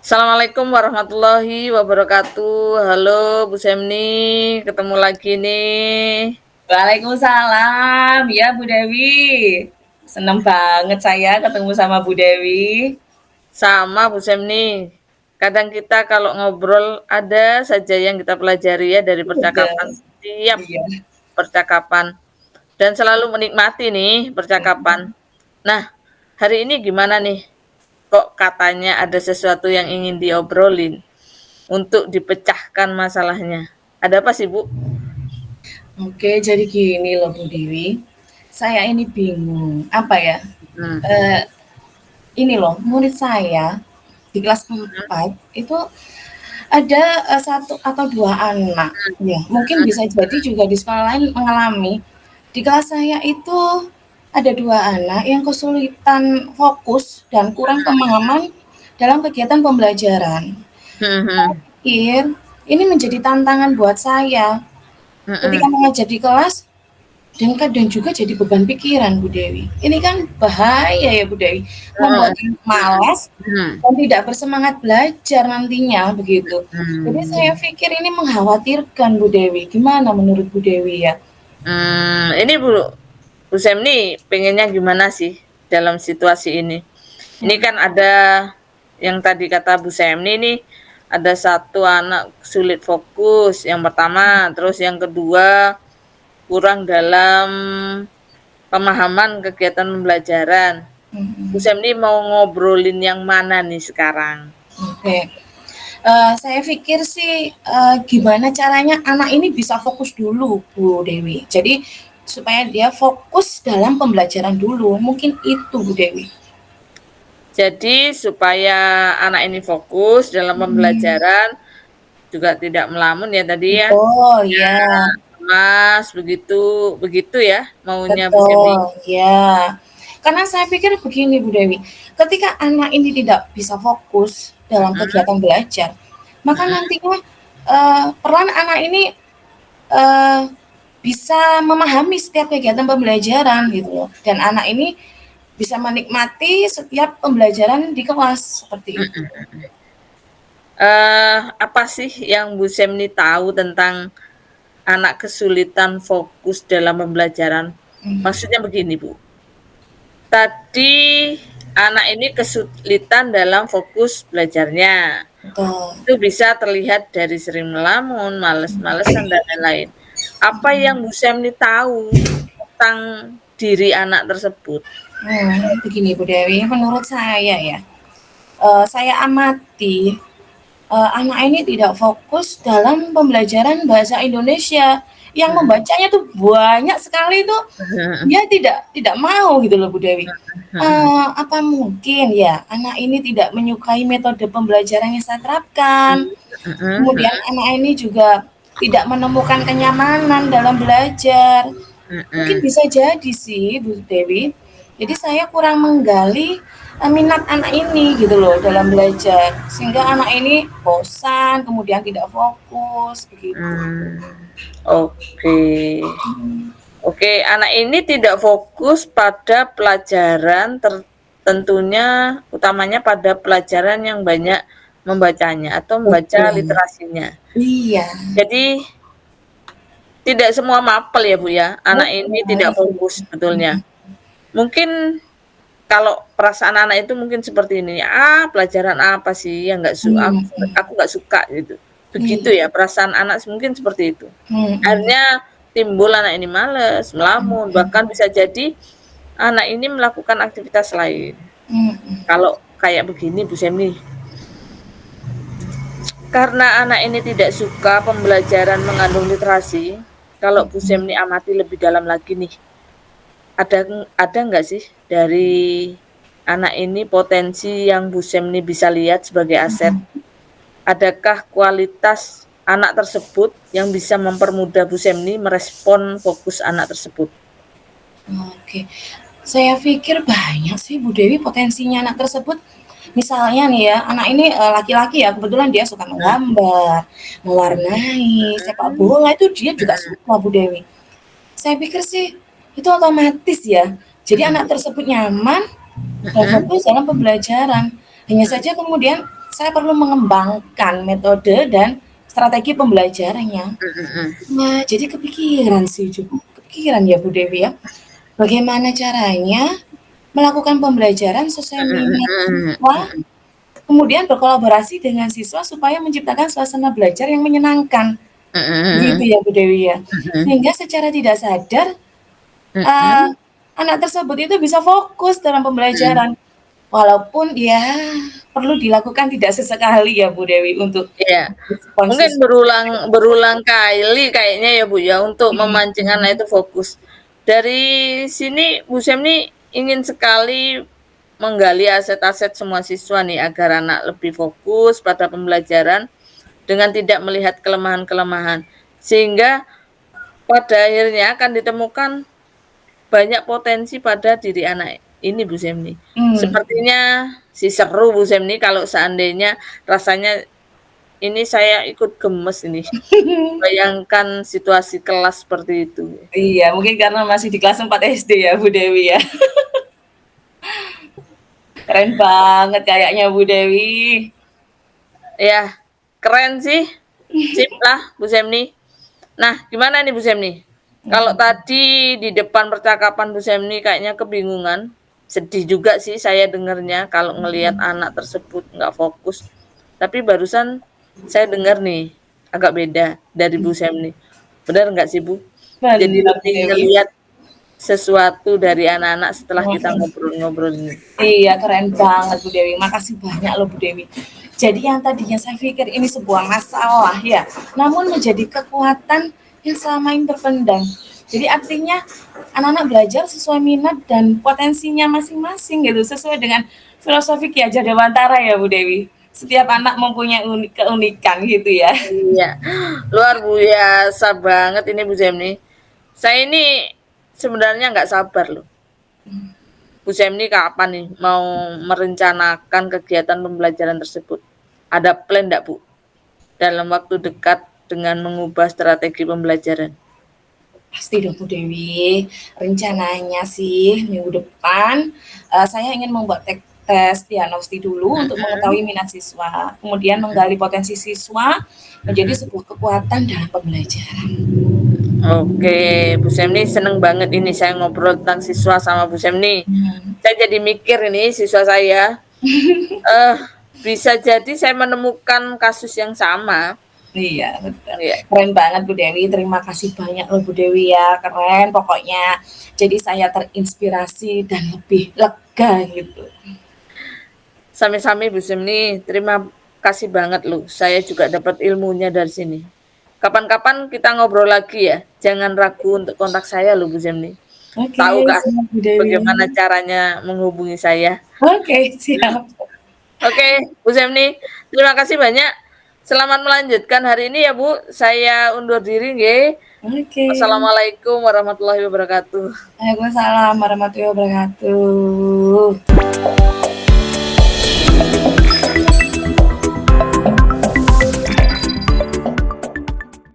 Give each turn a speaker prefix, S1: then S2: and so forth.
S1: Assalamualaikum warahmatullahi wabarakatuh. Halo Bu Semni, ketemu lagi nih.
S2: Waalaikumsalam, ya Bu Dewi. Senang banget saya ketemu sama Bu Dewi.
S1: Sama Bu Semni. Kadang kita kalau ngobrol ada saja yang kita pelajari ya dari percakapan,
S2: Betul.
S1: setiap
S2: Iya.
S1: percakapan. Dan selalu menikmati nih percakapan. Nah, hari ini gimana nih? Kok katanya ada sesuatu yang ingin diobrolin untuk dipecahkan masalahnya? Ada apa sih Bu?
S2: Oke, jadi gini loh Bu Dewi. Saya ini bingung. Apa ya?
S1: Hmm.
S2: Eh, ini loh, murid saya di kelas 4 itu ada satu atau dua anak. Ya, mungkin bisa jadi juga di sekolah lain mengalami. Di kelas saya itu ada dua anak yang kesulitan fokus dan kurang pemahaman dalam kegiatan pembelajaran.
S1: Hmm.
S2: Saya
S1: Hmm.
S2: pikir ini menjadi tantangan buat saya ketika
S1: Hmm.
S2: mengajar di kelas dan kadang juga jadi beban pikiran Bu Dewi. Ini kan bahaya ya Bu Dewi,
S1: Hmm.
S2: membuat anak malas
S1: Hmm.
S2: dan tidak bersemangat belajar nantinya begitu. Jadi saya
S1: Hmm.
S2: pikir ini mengkhawatirkan Bu Dewi. Gimana menurut Bu Dewi ya?
S1: Ini Bu Semni pengennya gimana sih dalam situasi ini? Ini kan ada yang tadi kata Bu Semni nih, ada satu anak sulit fokus, yang pertama, terus yang kedua kurang dalam pemahaman kegiatan pembelajaran. Bu
S2: Mhm.
S1: Semni mau ngobrolin yang mana nih sekarang?
S2: Oke. Saya pikir sih, gimana caranya anak ini bisa fokus dulu, Bu Dewi. Jadi supaya dia fokus dalam pembelajaran dulu, mungkin itu Bu Dewi.
S1: Jadi supaya anak ini fokus dalam
S2: Mhm.
S1: pembelajaran, juga tidak melamun ya tadi ya,
S2: Betul,
S1: ya
S2: ya.
S1: cemas begitu begitu ya maunya Bu Semni?
S2: Betul, ya. Karena saya pikir begini Bu Dewi, ketika anak ini tidak bisa fokus dalam
S1: Mhm.
S2: kegiatan belajar, maka
S1: Mhm.
S2: nantinya, peran anak ini, eee, bisa memahami setiap kegiatan pembelajaran gitu loh, dan anak ini bisa menikmati setiap pembelajaran di kelas, seperti itu.
S1: Mhm. Apa sih yang Bu Semni tahu tentang anak kesulitan fokus dalam pembelajaran?
S2: Mhm,
S1: Maksudnya begini, Bu, tadi anak ini kesulitan dalam fokus belajarnya.
S2: betul.
S1: Itu bisa terlihat dari sering melamun, males-malesan, dan lain-lain. Apa yang Bu Semni tahu tentang diri anak tersebut?
S2: Begini Bu Dewi, menurut saya ya, saya amati anak ini tidak fokus dalam pembelajaran bahasa Indonesia. Yang
S1: Mhm.
S2: membacanya tuh banyak sekali tuh
S1: Mhm.
S2: dia tidak mau gitu loh Bu Dewi.
S1: Mhm.
S2: Apa mungkin ya anak ini tidak menyukai metode pembelajaran yang saya terapkan.
S1: Mhm.
S2: Kemudian anak ini juga tidak menemukan kenyamanan dalam belajar. Mungkin
S1: Mhm.
S2: bisa jadi sih Bu Dewi. Jadi saya kurang menggali minat anak ini gitu loh dalam belajar. Sehingga anak ini bosan, kemudian tidak fokus begitu.
S1: Mmm, oke. Oke, anak ini tidak fokus pada pelajaran tentunya utamanya pada pelajaran yang banyak membacanya atau membaca
S2: Betul.
S1: literasinya.
S2: Iya,
S1: Jadi tidak semua mapel ya, Bu, ya, anak ini
S2: betul
S1: tidak
S2: itu.
S1: fokus sebetulnya. Mungkin kalau perasaan anak itu mungkin seperti ini, "Ah, pelajaran apa sih yang nggak
S2: Mhm,
S1: aku nggak suka," gitu. Begitu
S2: iya,
S1: ya perasaan anak mungkin seperti itu.
S2: mhm,
S1: Akhirnya timbul anak ini males, melamun, bahkan bisa jadi anak ini melakukan aktivitas lain.
S2: mhm,
S1: Kalau kayak begini Bu Semi, karena anak ini tidak suka pembelajaran mengandung literasi, kalau Bu
S2: mhm,
S1: Semni amati lebih dalam lagi nih, ada nggak sih dari anak ini potensi yang Bu Semni bisa lihat sebagai aset?
S2: mhm.
S1: Adakah kualitas anak tersebut yang bisa mempermudah Bu Semni merespon fokus anak tersebut?
S2: Oke. Saya pikir banyak sih Bu Dewi potensinya anak tersebut. Misalnya nih ya, anak ini, laki-laki ya, kebetulan dia suka
S1: Mhm.
S2: menggambar, mewarnai, sepak
S1: Mhm.
S2: bola itu dia juga
S1: Mhm.
S2: suka Bu Dewi. Saya pikir sih itu otomatis ya. Jadi
S1: Mhm.
S2: anak tersebut nyaman dan
S1: Mhm.
S2: fokus dalam pembelajaran. Hanya saja kemudian saya perlu mengembangkan metode dan strategi pembelajarannya. Nah, jadi kepikiran ya Bu Dewi ya, bagaimana caranya melakukan pembelajaran sesuai minat siswa, kemudian berkolaborasi dengan siswa supaya menciptakan suasana belajar yang menyenangkan. Gitu ya Bu Dewi ya. Sehingga secara tidak sadar, anak tersebut itu bisa fokus dalam pembelajaran. Walaupun ya perlu dilakukan tidak sesekali ya Bu Dewi untuk
S1: Iya. Mungkin
S2: konsisten.
S1: berulang kali kayaknya ya Bu ya untuk memancing anak itu fokus. Dari sini Bu Sem nih ingin sekali menggali aset-aset semua siswa nih agar anak lebih fokus pada pembelajaran dengan tidak melihat kelemahan-kelemahan. Sehingga pada akhirnya akan ditemukan banyak potensi pada diri anak ini Bu Sem nih. Sepertinya si seru Bu Sem nih kalau seandainya rasanya ini saya ikut gemes ini. Bayangkan situasi kelas seperti itu.
S2: Iya, mungkin karena masih di kelas 4 SD ya Bu Dewi ya. Keren banget kayaknya Bu Dewi.
S1: Ya, keren sih. Sip lah Bu Semni. Nah, gimana nih Bu Semni? Kalau tadi di depan percakapan Bu Semni kayaknya kebingungan. Sedih juga sih saya dengarnya kalau ngelihat anak tersebut nggak fokus. Tapi barusan saya dengar nih agak beda dari Bu Semni. Benar nggak sih Bu? Jadi
S2: Benar Bu
S1: lebih
S2: Dewi.
S1: ngelihat sesuatu dari anak-anak setelah kita ngobrol-ngobrol ini.
S2: Iya, keren banget Bu Dewi. Makasih banyak loh Bu Dewi. Jadi yang tadinya saya pikir ini sebuah masalah ya, namun menjadi kekuatan yang selama ini terpendam. Jadi artinya anak-anak belajar sesuai minat dan potensinya masing-masing gitu, sesuai dengan filosofi Ki Hajar Dewantara ya Bu Dewi. Setiap anak mempunyai keunikan gitu ya.
S1: Iya, luar biasa banget ini Bu Semni. Saya ini sebenarnya nggak sabar loh. Bu Semni kapan nih mau merencanakan kegiatan pembelajaran tersebut? Ada plan nggak Bu? Dalam waktu dekat dengan mengubah strategi pembelajaran?
S2: Pasti dong Bu Dewi. Rencananya sih minggu depan saya ingin membuat tes diagnostik dulu untuk mengetahui minat siswa, kemudian menggali potensi siswa menjadi sebuah kekuatan dalam pembelajaran.
S1: Oke, Bu Semni seneng banget ini saya ngobrol tentang siswa sama Bu Semni. Saya jadi mikir ini siswa saya. Bisa jadi saya menemukan kasus yang sama.
S2: Iya, betul.
S1: Iya.
S2: Keren banget Bu Dewi. Terima kasih banyak loh Bu Dewi ya. Keren pokoknya. Jadi saya terinspirasi dan lebih lega gitu.
S1: Sami-sami Bu Semni, terima kasih banget loh. Saya juga dapat ilmunya dari sini. Kapan-kapan kita ngobrol lagi ya. Jangan ragu untuk kontak saya loh Bu Semni.
S2: Oke,
S1: Tahukah
S2: siap Bu Dewi.
S1: bagaimana caranya menghubungi saya?
S2: Oke, siap.
S1: Oke, Bu Semni, terima kasih banyak. Selamat melanjutkan hari ini ya Bu. Saya undur diri nggih.
S2: Oke.
S1: Wassalamualaikum warahmatullahi wabarakatuh.
S2: Waalaikumsalam warahmatullahi wabarakatuh.